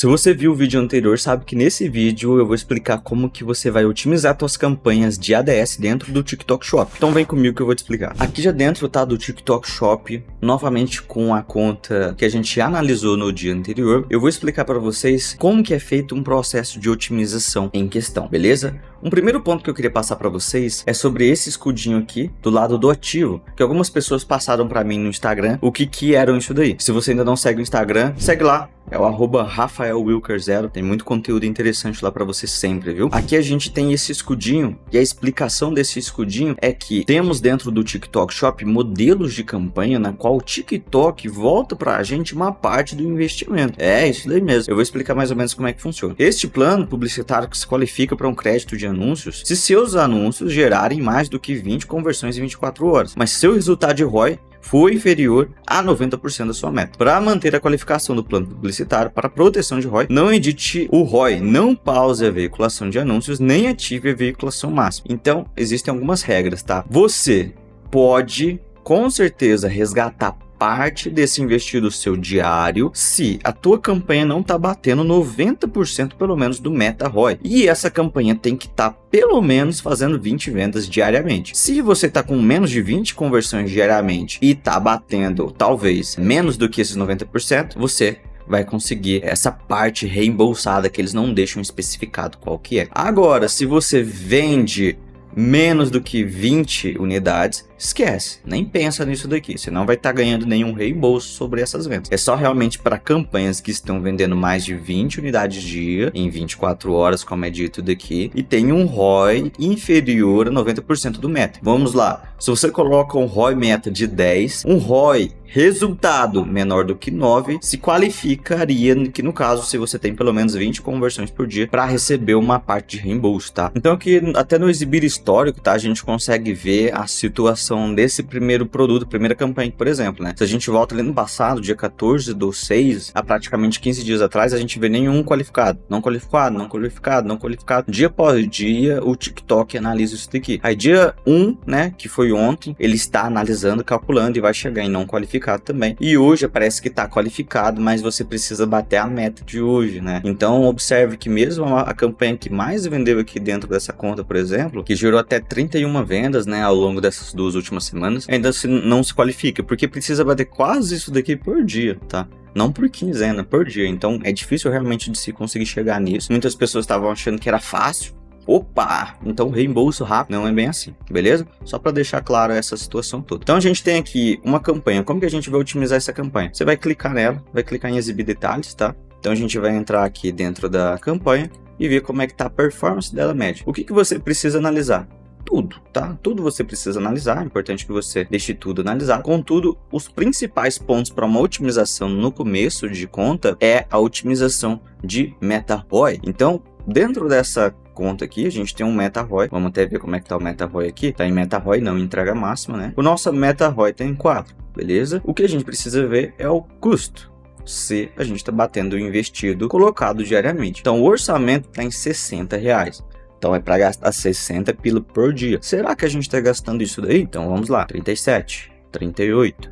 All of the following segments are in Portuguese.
Se você viu o vídeo anterior, sabe que nesse vídeo eu vou explicar como que você vai otimizar suas campanhas de ADS dentro do TikTok Shop. Então vem comigo que eu vou te explicar. Aqui já dentro tá do TikTok Shop, novamente com a conta que a gente analisou no dia anterior, eu vou explicar para vocês como que é feito um processo de otimização em questão, beleza? Um primeiro ponto que eu queria passar para vocês é sobre esse escudinho aqui do lado do ativo, que algumas pessoas passaram para mim no Instagram o que eram isso daí. Se você ainda não segue o Instagram, segue lá. É o @RafaelWilker0, tem muito conteúdo interessante lá para você sempre, viu? Aqui a gente tem esse escudinho e a explicação desse escudinho é que temos dentro do TikTok Shop modelos de campanha na qual o TikTok volta para a gente uma parte do investimento. É isso daí mesmo. Eu vou explicar mais ou menos como é que funciona. Este plano publicitário que se qualifica para um crédito de anúncios se seus anúncios gerarem mais do que 20 conversões em 24 horas, mas seu resultado de ROI foi inferior a 90% da sua meta. Para manter a qualificação do plano publicitário para proteção de ROI, não edite o ROI, não pause a veiculação de anúncios, nem ative a veiculação máxima. Então, existem algumas regras, tá? Você pode, com certeza, resgatar parte desse investido seu diário se a tua campanha não tá batendo 90% pelo menos do meta ROI. E essa campanha tem que estar pelo menos fazendo 20 vendas diariamente. Se você tá com menos de 20 conversões diariamente e tá batendo talvez menos do que esses 90%, você vai conseguir essa parte reembolsada que eles não deixam especificado qual que é. Agora, se você vende menos do que 20 unidades, esquece, nem pensa nisso daqui, você não vai estar ganhando nenhum reembolso sobre essas vendas. É só realmente para campanhas que estão vendendo mais de 20 unidades dia em 24 horas, como é dito daqui, e tem um ROI inferior a 90% do meta. Vamos lá, se você coloca um ROI meta de 10, um ROI resultado menor do que 9 se qualificaria, que no caso, se você tem pelo menos 20 conversões por dia, para receber uma parte de reembolso, tá? Então aqui, até no exibir histórico, tá? A gente consegue ver a situação desse primeiro produto, primeira campanha, por exemplo, né? Se a gente volta ali no passado, dia 14/6, há praticamente 15 dias atrás, a gente vê nenhum qualificado. Não qualificado, não qualificado, não qualificado. Dia após dia, o TikTok analisa isso daqui. Aí dia 1, né, que foi ontem, ele está analisando, calculando e vai chegar em não qualificado também. E hoje parece que está qualificado, mas você precisa bater a meta de hoje, né? Então observe que mesmo a campanha que mais vendeu aqui dentro dessa conta, por exemplo, que gerou até 31 vendas, né, ao longo dessas 2 últimas semanas, ainda não se qualifica, porque precisa bater quase isso daqui por dia, tá? Não por quinzena, por dia. Então é difícil realmente de se conseguir chegar nisso. Muitas pessoas estavam achando que era fácil. Opa, então reembolso rápido, não é bem assim, beleza? Só para deixar claro essa situação toda. Então a gente tem aqui uma campanha, como que a gente vai otimizar essa campanha? Você vai clicar nela, vai clicar em exibir detalhes, tá? Então a gente vai entrar aqui dentro da campanha e ver como é que tá a performance dela média. O que que você precisa analisar? Tudo, tá? Tudo você precisa analisar, é importante que você deixe tudo analisado. Contudo, os principais pontos para uma otimização no começo de conta é a otimização de meta ROI. Então, dentro dessa conta aqui, a gente tem um meta ROI. Vamos até ver como é que tá o meta ROI aqui. Tá em meta ROI, não em entrega máxima, né? O nosso meta ROI tá em 4, beleza? O que a gente precisa ver é o custo, se a gente tá batendo o investido colocado diariamente. Então o orçamento tá em R$60. Então é para gastar 60 pila por dia. Será que a gente tá gastando isso daí? Então vamos lá. 37, 38,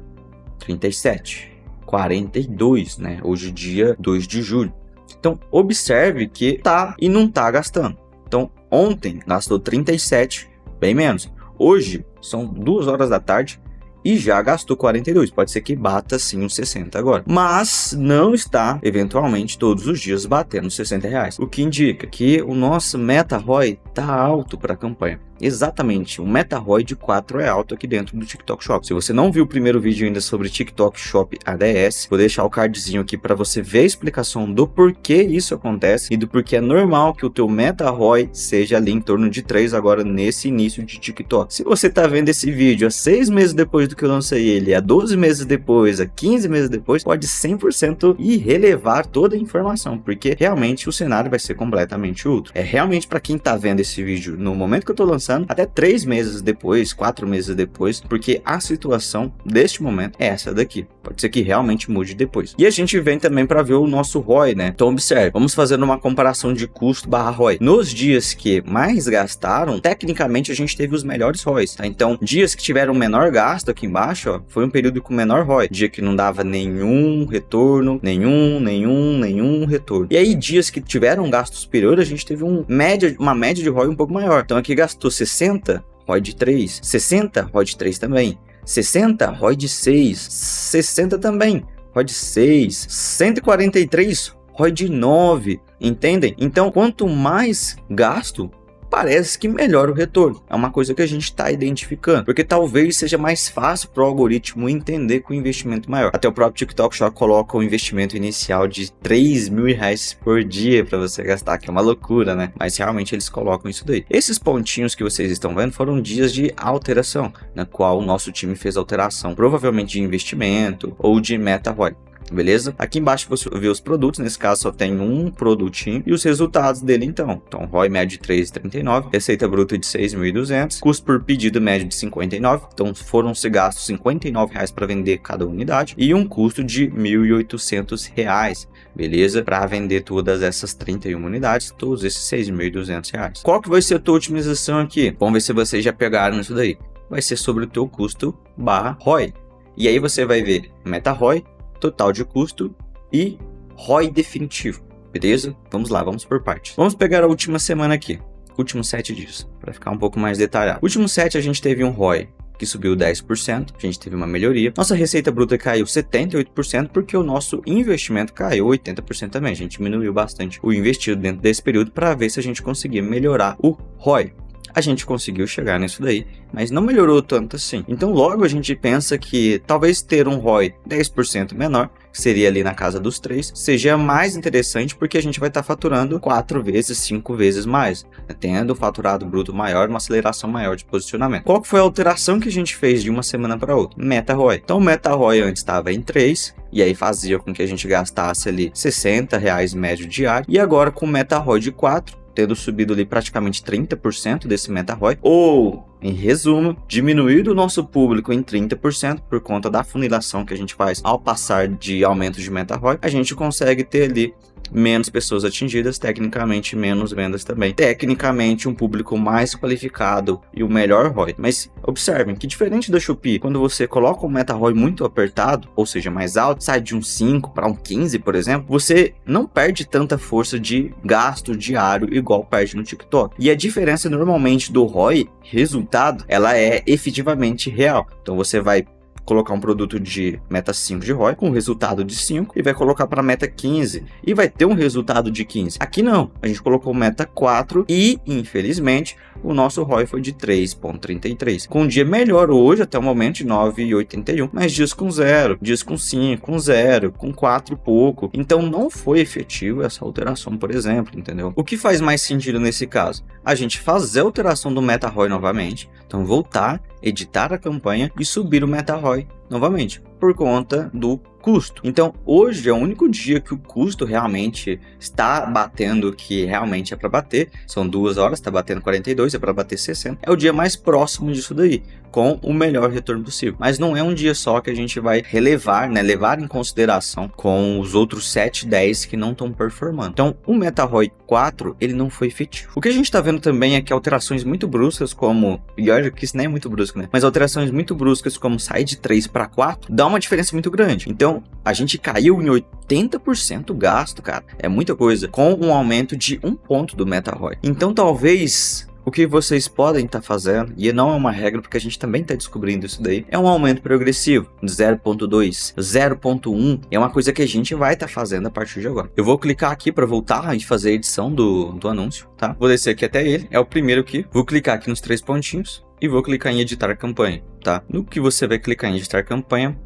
37, 42, né? Hoje dia 2 de julho. Então observe que tá e não tá gastando. Então ontem gastou 37, bem menos. Hoje são 2 horas da tarde e já gastou 42. Pode ser que bata sim uns 60 agora, mas não está eventualmente todos os dias batendo R$60, o que indica que o nosso meta ROI tá alto para a campanha. Exatamente, o meta ROI de 4 é alto aqui dentro do TikTok Shop. Se você não viu o primeiro vídeo ainda sobre TikTok Shop ADS, vou deixar o cardzinho aqui para você ver a explicação do porquê isso acontece e do porquê é normal que o teu meta ROI seja ali em torno de 3 agora nesse início de TikTok. Se você tá vendo esse vídeo há 6 meses depois do que eu lancei ele, há 12 meses depois, há 15 meses depois, pode 100% ir relevar toda a informação, porque realmente o cenário vai ser completamente outro. É realmente para quem tá vendo esse vídeo no momento que eu tô lançando pensando até 3 meses depois, 4 meses depois, porque a situação deste momento é essa daqui. Pode ser que realmente mude depois. E a gente vem também para ver o nosso ROI, né? Então observe, vamos fazer uma comparação de custo barra ROI. Nos dias que mais gastaram, tecnicamente a gente teve os melhores ROIs, tá? Então, dias que tiveram menor gasto aqui embaixo, ó, foi um período com menor ROI. Dia que não dava nenhum retorno, nenhum retorno. E aí, dias que tiveram um gasto superior, a gente teve uma média de ROI um pouco maior. Então aqui gastou 60, ROI de 3, 60, ROI de 3 também, 60, ROI de 6, 60 também, ROI de 6, 143, ROI de 9, entendem? Então, quanto mais gasto, parece que melhora o retorno. É uma coisa que a gente está identificando, porque talvez seja mais fácil para o algoritmo entender com investimento maior. Até o próprio TikTok Shop coloca o investimento inicial de R$3.000 por dia para você gastar, que é uma loucura, né? Mas realmente eles colocam isso daí. Esses pontinhos que vocês estão vendo foram dias de alteração, na qual o nosso time fez alteração, provavelmente de investimento ou de meta ROI. Beleza? Aqui embaixo você vê os produtos, nesse caso só tem um produtinho e os resultados dele então. Então, ROI médio de 3,39, receita bruta de 6.200, custo por pedido médio de 59, então foram-se gastos R$59 para vender cada unidade e um custo de R$1.800, beleza? Para vender todas essas 31 unidades, todos esses R$6.200. Qual que vai ser a tua otimização aqui? Vamos ver se vocês já pegaram isso daí. Vai ser sobre o teu custo barra ROI. E aí você vai ver meta ROI, total de custo e ROI definitivo, beleza? Vamos lá, vamos por partes. Vamos pegar a última semana aqui, últimos 7 dias, para ficar um pouco mais detalhado. Últimos 7 a gente teve um ROI que subiu 10%, a gente teve uma melhoria. Nossa receita bruta caiu 78% porque o nosso investimento caiu 80% também. A gente diminuiu bastante o investido dentro desse período para ver se a gente conseguia melhorar o ROI. A gente conseguiu chegar nisso daí, mas não melhorou tanto assim. Então logo a gente pensa que talvez ter um ROI 10% menor, que seria ali na casa dos 3, seja mais interessante porque a gente vai estar faturando 4 vezes, 5 vezes mais, tendo um faturado bruto maior, uma aceleração maior de posicionamento. Qual que foi a alteração que a gente fez de uma semana para outra? Meta ROI. Então o meta ROI antes estava em 3, e aí fazia com que a gente gastasse ali R$60 médio diário, e agora com meta ROI de 4, tendo subido ali praticamente 30% desse meta ROI, ou, em resumo, diminuído o nosso público em 30% por conta da funilação que a gente faz ao passar de aumento de meta ROI, a gente consegue ter ali menos pessoas atingidas, tecnicamente menos vendas também, tecnicamente um público mais qualificado e o melhor ROI. Mas observem que diferente da Shopee, quando você coloca um meta ROI muito apertado, ou seja, mais alto, sai de um 5 para um 15, por exemplo, você não perde tanta força de gasto diário igual perde no TikTok. E a diferença normalmente do ROI, resultado, ela é efetivamente real. Então você vai colocar um produto de meta 5 de ROI com resultado de 5 e vai colocar para meta 15 e vai ter um resultado de 15. Aqui não, a gente colocou meta 4 e infelizmente o nosso ROI foi de 3,33. Com um dia melhor hoje até o momento de 9,81, mas dias com 0, dias com 5, com 0, com 4 e pouco. Então não foi efetivo essa alteração, por exemplo, entendeu? O que faz mais sentido nesse caso? A gente fazer a alteração do meta ROI novamente, então voltar, editar a campanha e subir o meta ROI novamente, por conta do custo. Então hoje é o único dia que o custo realmente está batendo o que realmente é para bater. São 2 horas, está batendo 42, é para bater 60. É o dia mais próximo disso daí, com o melhor retorno possível. Mas não é um dia só que a gente vai relevar, né, levar em consideração com os outros 7, 10 que não estão performando. Então o meta ROI 4, ele não foi efetivo. O que a gente está vendo também é que alterações muito bruscas, como, e olha que isso nem é muito brusco, né, mas alterações muito bruscas como sair de 3 para 4, dá uma diferença muito grande. Então a gente caiu em 80% o gasto, cara, é muita coisa, com um aumento de 1 ponto do meta ROI. Então talvez o que vocês podem estar fazendo, e não é uma regra porque a gente também está descobrindo isso daí, é um aumento progressivo de 0,2, 0,1, é uma coisa que a gente vai estar fazendo a partir de agora. Eu vou clicar aqui para voltar e fazer a edição do anúncio, tá? Vou descer aqui até ele, é o primeiro aqui, vou clicar aqui nos 3 pontinhos e vou clicar em editar a campanha, tá? No que você vai clicar em editar a campanha,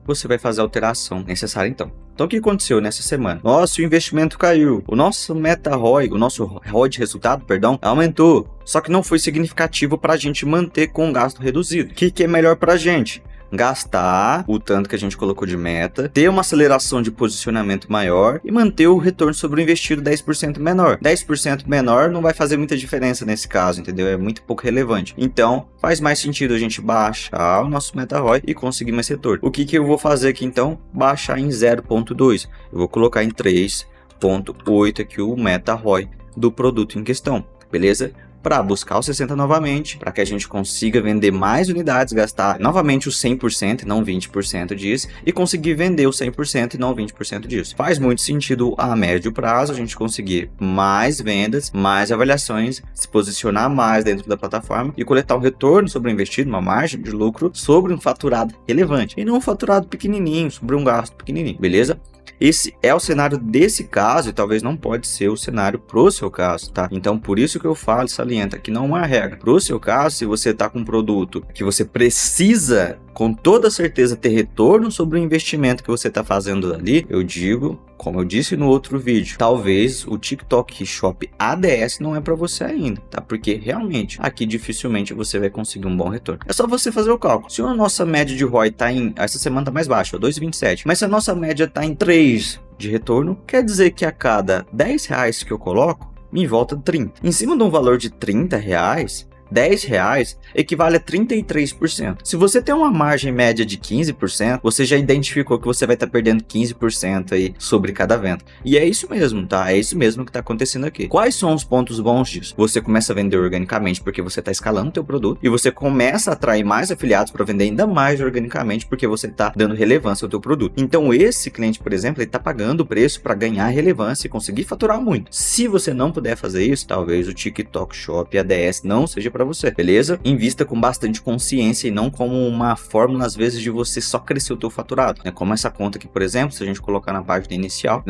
você vai fazer a alteração necessária então. Então o que aconteceu nessa semana? Nosso investimento caiu, o nosso meta ROI, o nosso ROI de resultado, perdão, aumentou. Só que não foi significativo para a gente manter com um gasto reduzido. O que é melhor para a gente? gastar o tanto que a gente colocou de meta, ter uma aceleração de posicionamento maior e manter o retorno sobre o investido 10% menor. 10% menor não vai fazer muita diferença nesse caso, entendeu? É muito pouco relevante. Então, faz mais sentido a gente baixar o nosso meta ROI e conseguir mais retorno. O que eu vou fazer aqui então? Baixar em 0.2. Eu vou colocar em 3.8 aqui o meta ROI do produto em questão, beleza? Para buscar os 60 novamente, para que a gente consiga vender mais unidades, gastar novamente os 100% e não 20% disso, e conseguir vender os 100% e não 20% disso. Faz muito sentido a médio prazo a gente conseguir mais vendas, mais avaliações, se posicionar mais dentro da plataforma e coletar um retorno sobre o investido, uma margem de lucro sobre um faturado relevante, e não um faturado pequenininho, sobre um gasto pequenininho, beleza? Esse é o cenário desse caso e talvez não pode ser o cenário pro seu caso, tá? Então, por isso que eu falo, salienta, que não é uma regra. Pro seu caso, se você tá com um produto que você precisa, com toda certeza, ter retorno sobre o investimento que você tá fazendo ali, eu digo, como eu disse no outro vídeo, talvez o TikTok Shop ADS não é para você ainda, tá? Porque realmente aqui dificilmente você vai conseguir um bom retorno. É só você fazer o cálculo. Se a nossa média de ROI tá em, essa semana tá mais baixa, 2,27, mas se a nossa média tá em 3 de retorno, quer dizer que a cada 10 reais que eu coloco, me volta 30. Em cima de um valor de 30 reais, 10 reais equivale a 33%. Se você tem uma margem média de 15%, você já identificou que você vai estar perdendo 15% aí sobre cada venda. E é isso mesmo, tá? É isso mesmo que está acontecendo aqui. Quais são os pontos bons disso? Você começa a vender organicamente porque você está escalando o teu produto e você começa a atrair mais afiliados para vender ainda mais organicamente porque você está dando relevância ao teu produto. Então esse cliente, por exemplo, ele está pagando o preço para ganhar relevância e conseguir faturar muito. Se você não puder fazer isso, talvez o TikTok Shop ADS não seja para você, beleza? Invista com bastante consciência e não como uma fórmula, às vezes, de você só crescer o teu faturado, né? Como essa conta aqui, por exemplo, se a gente colocar na página inicial,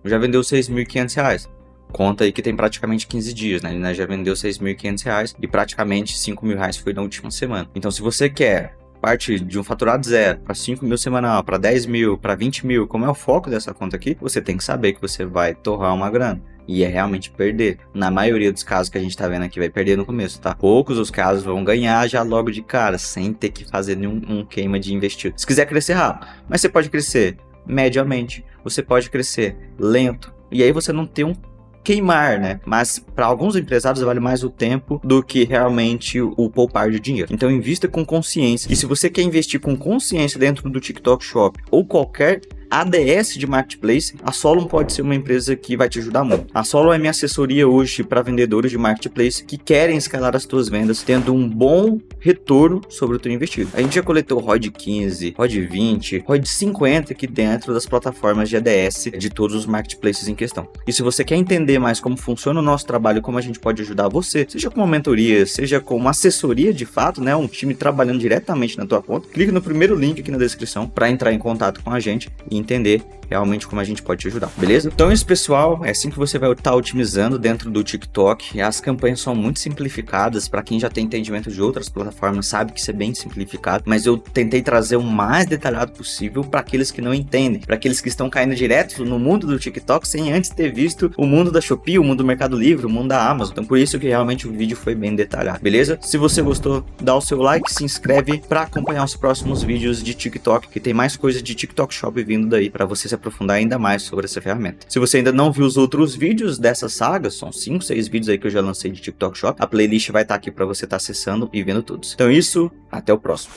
já vendeu R$6.500. Conta aí que tem praticamente 15 dias, né? Já vendeu R$6.500 e praticamente R$5.000 foi na última semana. Então, se você quer parte de um faturado zero para 5 mil semanal, para 10 mil, para 20 mil, como é o foco dessa conta aqui, você tem que saber que você vai torrar uma grana. E é realmente perder. Na maioria dos casos que a gente tá vendo aqui, vai perder no começo, tá? Poucos os casos vão ganhar já logo de cara, sem ter que fazer nenhum queima de investido. Se quiser crescer rápido, mas você pode crescer mediamente, você pode crescer lento, e aí você não tem um queimar, né? Mas para alguns empresários vale mais o tempo do que realmente o poupar de dinheiro. Então invista com consciência. E se você quer investir com consciência dentro do TikTok Shop ou qualquer ADS de Marketplace, a Solon pode ser uma empresa que vai te ajudar muito. A Solon é minha assessoria hoje para vendedores de Marketplace que querem escalar as suas vendas, tendo um bom retorno sobre o teu investido. A gente já coletou ROI de 15, ROI de 20, ROI de 50 aqui dentro das plataformas de ADS de todos os Marketplaces em questão. E se você quer entender mais como funciona o nosso trabalho e como a gente pode ajudar você, seja com uma mentoria, seja com uma assessoria de fato, né, um time trabalhando diretamente na tua conta, clique no primeiro link aqui na descrição para entrar em contato com a gente e entender realmente como a gente pode te ajudar, beleza? Então isso, pessoal, é assim que você vai estar otimizando dentro do TikTok. As campanhas são muito simplificadas, para quem já tem entendimento de outras plataformas sabe que isso é bem simplificado, mas eu tentei trazer o mais detalhado possível para aqueles que não entendem, para aqueles que estão caindo direto no mundo do TikTok sem antes ter visto o mundo da Shopee, o mundo do Mercado Livre, o mundo da Amazon. Então por isso que realmente o vídeo foi bem detalhado, beleza? Se você gostou, dá o seu like, se inscreve para acompanhar os próximos vídeos de TikTok, que tem mais coisa de TikTok Shop vindo daí para você se aprofundar ainda mais sobre essa ferramenta. Se você ainda não viu os outros vídeos dessa saga, são 5, 6 vídeos aí que eu já lancei de TikTok Shop, a playlist vai estar aqui para você estar acessando e vendo todos. Então isso, até o próximo.